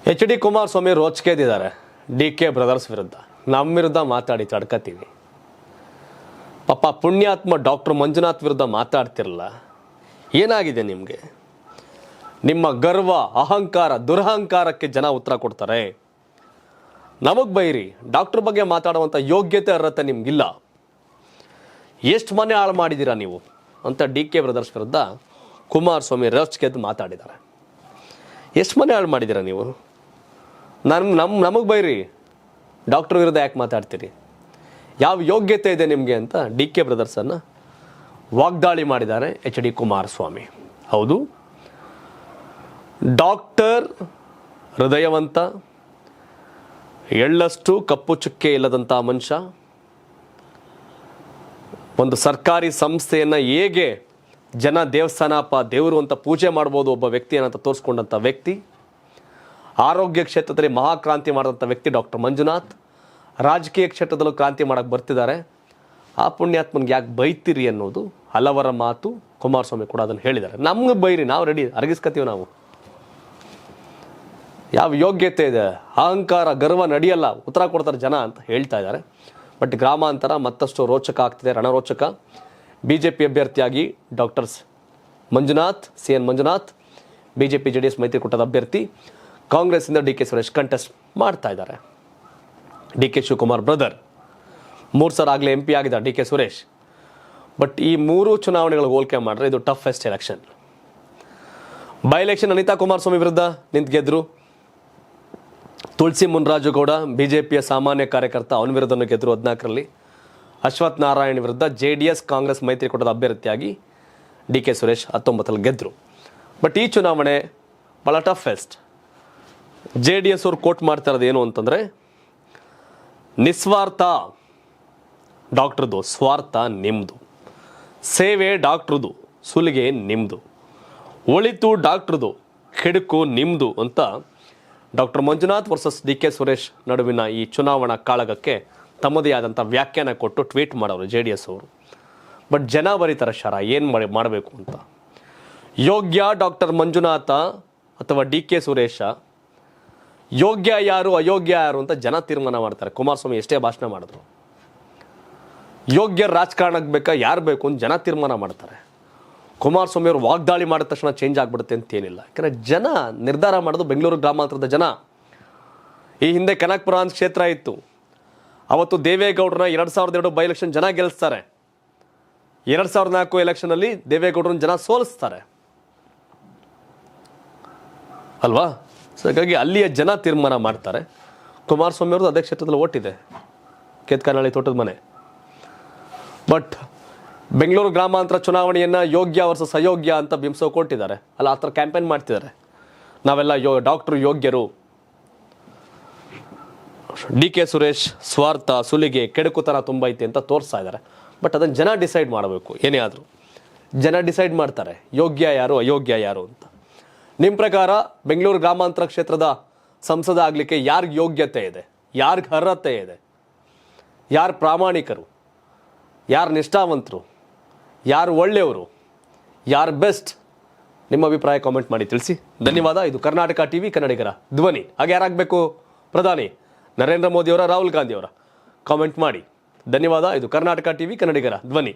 H D Kumaraswamy ರೋಚಕೆದಿದ್ದಾರೆ D K brothers ವಿರುದ್ಧ. ನಮ್ಮ ವಿರುದ್ಧ ಮಾತಾಡಿ ತಡ್ಕತೀವಿ. ಪಾಪ ಪುಣ್ಯಾತ್ಮ ಡಾಕ್ಟರ್ ಮಂಜುನಾಥ್ ವಿರುದ್ಧ ಮಾತಾಡ್ತಿರಲ್ಲ, ಏನಾಗಿದೆ ನಿಮಗೆ? ನಿಮ್ಮ ಗರ್ವ, ಅಹಂಕಾರ, ದುರಹಂಕಾರಕ್ಕೆ ಜನ ಉತ್ತರ ಕೊಡ್ತಾರೆ. ನಮಗೆ ಬೈರಿ, ಡಾಕ್ಟರ್ ಬಗ್ಗೆ ಮಾತಾಡುವಂಥ ಯೋಗ್ಯತೆ ಅರ್ಹತೆ ನಿಮಗಿಲ್ಲ. ಎಷ್ಟು ಮನೆ ಹಾಳು ಮಾಡಿದ್ದೀರಾ ನೀವು ಅಂತ ಡಿ ಕೆ ಬ್ರದರ್ಸ್ ವಿರುದ್ಧ ಕುಮಾರಸ್ವಾಮಿ ರೋಚಕೆದ್ದು ಮಾತಾಡಿದ್ದಾರೆ. ಎಷ್ಟು ಮನೆ ಹಾಳು ಮಾಡಿದ್ದೀರಾ ನೀವು? ನಮಗೆ ಬೈರಿ, ಡಾಕ್ಟರ್ ವಿರುದ್ಧ ಯಾಕೆ ಮಾತಾಡ್ತೀರಿ? ಯಾವ ಯೋಗ್ಯತೆ ಇದೆ ನಿಮಗೆ ಅಂತ ಡಿ ಕೆ ಬ್ರದರ್ಸನ್ನು ವಾಗ್ದಾಳಿ ಮಾಡಿದ್ದಾರೆ ಎಚ್ ಡಿ ಕುಮಾರಸ್ವಾಮಿ. ಹೌದು, ಡಾಕ್ಟರ್ ಹೃದಯವಂತ, ಎಳ್ಳಷ್ಟು ಕಪ್ಪು ಚುಕ್ಕೆ ಇಲ್ಲದಂಥ ಮನುಷ್ಯ. ಒಂದು ಸರ್ಕಾರಿ ಸಂಸ್ಥೆಯನ್ನು ಹೇಗೆ ಜನ ದೇವಸ್ಥಾನಪ್ಪ ದೇವರು ಅಂತ ಪೂಜೆ ಮಾಡ್ಬೋದು ಒಬ್ಬ ವ್ಯಕ್ತಿಯನ್ನಂತ ತೋರಿಸ್ಕೊಂಡಂಥ ವ್ಯಕ್ತಿ. ಆರೋಗ್ಯ ಕ್ಷೇತ್ರದಲ್ಲಿ ಮಹಾಕ್ರಾಂತಿ ಮಾಡಿದಂಥ ವ್ಯಕ್ತಿ ಡಾಕ್ಟರ್ ಮಂಜುನಾಥ್. ರಾಜಕೀಯ ಕ್ಷೇತ್ರದಲ್ಲೂ ಕ್ರಾಂತಿ ಮಾಡೋಕ್ಕೆ ಬರ್ತಿದ್ದಾರೆ. ಆ ಪುಣ್ಯಾತ್ಮನಿಗೆ ಯಾಕೆ ಬೈತೀರಿ ಅನ್ನೋದು ಹಲವರ ಮಾತು. ಕುಮಾರಸ್ವಾಮಿ ಕೂಡ ಅದನ್ನು ಹೇಳಿದ್ದಾರೆ. ನಮ್ಗೆ ಬೈರಿ, ನಾವು ರೆಡಿ, ಅರಗಿಸ್ಕೊತೀವಿ ನಾವು. ಯಾವ ಯೋಗ್ಯತೆ ಇದೆ? ಅಹಂಕಾರ, ಗರ್ವ ನಡೆಯಲ್ಲ, ಉತ್ತರ ಕೊಡ್ತಾರೆ ಜನ ಅಂತ ಹೇಳ್ತಾ ಇದ್ದಾರೆ. ಬಟ್ ಗ್ರಾಮಾಂತರ ಮತ್ತಷ್ಟು ರೋಚಕ ಆಗ್ತಿದೆ, ರಣರೋಚಕ. BJP ಅಭ್ಯರ್ಥಿಯಾಗಿ doctors Manjunath, CN Manjunath, BJP JDS ಮೈತ್ರಿಕೂಟದ ಅಭ್ಯರ್ಥಿ. ಕಾಂಗ್ರೆಸ್ಸಿಂದ ಡಿ ಕೆ ಸುರೇಶ್ ಕಂಟೆಸ್ಟ್ ಮಾಡ್ತಾ ಇದ್ದಾರೆ. ಡಿ ಕೆ ಶಿವಕುಮಾರ್ ಬ್ರದರ್ 3 ಸಲ ಆಗಲೇ MP ಆಗಿದ್ದಾರೆ ಡಿ ಕೆ ಸುರೇಶ್. ಬಟ್ ಈ 3 ಚುನಾವಣೆಗಳು ಹೋಲಿಕೆ ಮಾಡಿದ್ರೆ ಇದು toughest election. By election Anita Kumaraswamy ವಿರುದ್ಧ ನಿಂತು ಗೆದ್ರು. ತುಳಸಿ ಮುನ್ರಾಜುಗೌಡ BJPಯ ಸಾಮಾನ್ಯ ಕಾರ್ಯಕರ್ತ, ಅವನ ವಿರುದ್ಧನೂ ಗೆದ್ರು 14ರಲ್ಲಿ. ಅಶ್ವಥ್ ನಾರಾಯಣ್ ವಿರುದ್ಧ JDS ಕಾಂಗ್ರೆಸ್ ಮೈತ್ರಿಕೂಟದ ಅಭ್ಯರ್ಥಿಯಾಗಿ ಡಿ ಕೆ ಸುರೇಶ್ 19ರಲ್ಲಿ ಗೆದ್ದರು. ಬಟ್ ಈ ಚುನಾವಣೆ ಭಾಳ ಟಫೆಸ್ಟ್. JDS ಅವ್ರು ಕೋಟ್ ಮಾಡ್ತಾ ಇರೋದು ಏನು ಅಂತಂದರೆ, ನಿಸ್ವಾರ್ಥ ಡಾಕ್ಟ್ರದು, ಸ್ವಾರ್ಥ ನಿಮ್ಮದು. ಸೇವೆ ಡಾಕ್ಟ್ರದು, ಸುಲಿಗೆ ನಿಮ್ಮದು. ಒಳಿತು ಡಾಕ್ಟ್ರದು, ಕೆಡುಕು ನಿಮ್ಮದು ಅಂತ doctor Manjunath versus D K Suresh ನಡುವಿನ ಈ ಚುನಾವಣಾ ಕಾಳಗಕ್ಕೆ ತಮ್ಮದೇ ಆದಂಥ ವ್ಯಾಖ್ಯಾನ ಕೊಟ್ಟು ಟ್ವೀಟ್ ಮಾಡೋರು JDS ಅವರು. ಬಟ್ ಜನ ಬರೀತಾರೆ ಶರ ಏನು ಮಾಡಬೇಕು ಅಂತ. ಯೋಗ್ಯ ಡಾಕ್ಟರ್ ಮಂಜುನಾಥ ಅಥವಾ ಡಿ ಕೆ ಸುರೇಶ? ಯೋಗ್ಯ ಯಾರು, ಅಯೋಗ್ಯ ಯಾರು ಅಂತ ಜನ ತೀರ್ಮಾನ ಮಾಡ್ತಾರೆ. ಕುಮಾರಸ್ವಾಮಿ ಎಷ್ಟೇ ಭಾಷಣ ಮಾಡಿದ್ರು, ಯೋಗ್ಯ ರಾಜಕಾರಣಕ್ಕೆ ಬೇಕಾ, ಯಾರು ಬೇಕು ಅಂತ ಜನ ತೀರ್ಮಾನ ಮಾಡ್ತಾರೆ. ಕುಮಾರಸ್ವಾಮಿ ಅವರು ವಾಗ್ದಾಳಿ ಮಾಡಿದ ತಕ್ಷಣ ಚೇಂಜ್ ಆಗಿಬಿಡುತ್ತೆ ಅಂತೇನಿಲ್ಲ. ಯಾಕಂದರೆ ಜನ ನಿರ್ಧಾರ ಮಾಡೋದು ಬೆಂಗಳೂರು ಗ್ರಾಮಾಂತರದ ಜನ. ಈ ಹಿಂದೆ ಕನಕಪುರ ಅಂತ ಕ್ಷೇತ್ರ ಇತ್ತು. ಅವತ್ತು ದೇವೇಗೌಡರನ್ನ 2002 ಬೈ ಎಲೆಕ್ಷನ್ ಜನ ಗೆಲ್ಲಿಸ್ತಾರೆ. 2004 ಎಲೆಕ್ಷನಲ್ಲಿ ದೇವೇಗೌಡರನ್ನ ಜನ ಸೋಲಿಸ್ತಾರೆ ಅಲ್ವಾ? ಸೊ ಹಾಗಾಗಿ ಅಲ್ಲಿಯ ಜನ ತೀರ್ಮಾನ ಮಾಡ್ತಾರೆ. ಕುಮಾರಸ್ವಾಮಿ ಅವ್ರದ್ದು ಅದೇ ಕ್ಷೇತ್ರದಲ್ಲಿ ಓಟಿದೆ, ಕೇತ್ಕನಹಳ್ಳಿ ತೋಟದ ಮನೆ. ಬಟ್ ಬೆಂಗಳೂರು ಗ್ರಾಮಾಂತರ ಚುನಾವಣೆಯನ್ನು ಯೋಗ್ಯ ವರ್ಸಸ್ ಅಯೋಗ್ಯ ಅಂತ ಬಿಂಬಿಸೋಕೆ ಕೊಟ್ಟಿದ್ದಾರೆ ಅಲ್ಲ, ಆ ಥರ ಕ್ಯಾಂಪೇನ್ ಮಾಡ್ತಿದ್ದಾರೆ. ನಾವೆಲ್ಲ ಡಾಕ್ಟ್ರು ಯೋಗ್ಯರು, ಡಿ ಕೆ ಸುರೇಶ್ ಸ್ವಾರ್ಥ, ಸುಲಿಗೆ, ಕೆಡುಕುತನ ತುಂಬ ಐತೆ ಅಂತ ತೋರಿಸ್ತಾ ಇದ್ದಾರೆ. ಬಟ್ ಅದನ್ನು ಜನ ಡಿಸೈಡ್ ಮಾಡಬೇಕು. ಏನೇ ಆದರೂ ಜನ ಡಿಸೈಡ್ ಮಾಡ್ತಾರೆ ಯೋಗ್ಯ ಯಾರು, ಅಯೋಗ್ಯ ಯಾರು ಅಂತ. ನಿಮ್ಮ ಪ್ರಕಾರ ಬೆಂಗಳೂರು ಗ್ರಾಮಾಂತರ ಕ್ಷೇತ್ರದ ಸಂಸದ ಆಗಲಿಕ್ಕೆ ಯಾರಿಗೆ ಯೋಗ್ಯತೆ ಇದೆ, ಯಾರಿಗೆ ಅರ್ಹತೆ ಇದೆ, ಯಾರು ಪ್ರಾಮಾಣಿಕರು, ಯಾರು ನಿಷ್ಠಾವಂತರು, ಯಾರು ಒಳ್ಳೆಯವರು, ಯಾರು ಬೆಸ್ಟ್? ನಿಮ್ಮ ಅಭಿಪ್ರಾಯ ಕಾಮೆಂಟ್ ಮಾಡಿ ತಿಳಿಸಿ. ಧನ್ಯವಾದ. ಇದು ಕರ್ನಾಟಕ TV, ಕನ್ನಡಿಗರ ಧ್ವನಿ. ಹಾಗೆ ಯಾರಾಗಬೇಕು ಪ್ರಧಾನಿ? ನರೇಂದ್ರ ಮೋದಿಯವರ, ರಾಹುಲ್ ಗಾಂಧಿಯವರ? ಕಾಮೆಂಟ್ ಮಾಡಿ. ಧನ್ಯವಾದ. ಇದು ಕರ್ನಾಟಕ TV, ಕನ್ನಡಿಗರ ಧ್ವನಿ.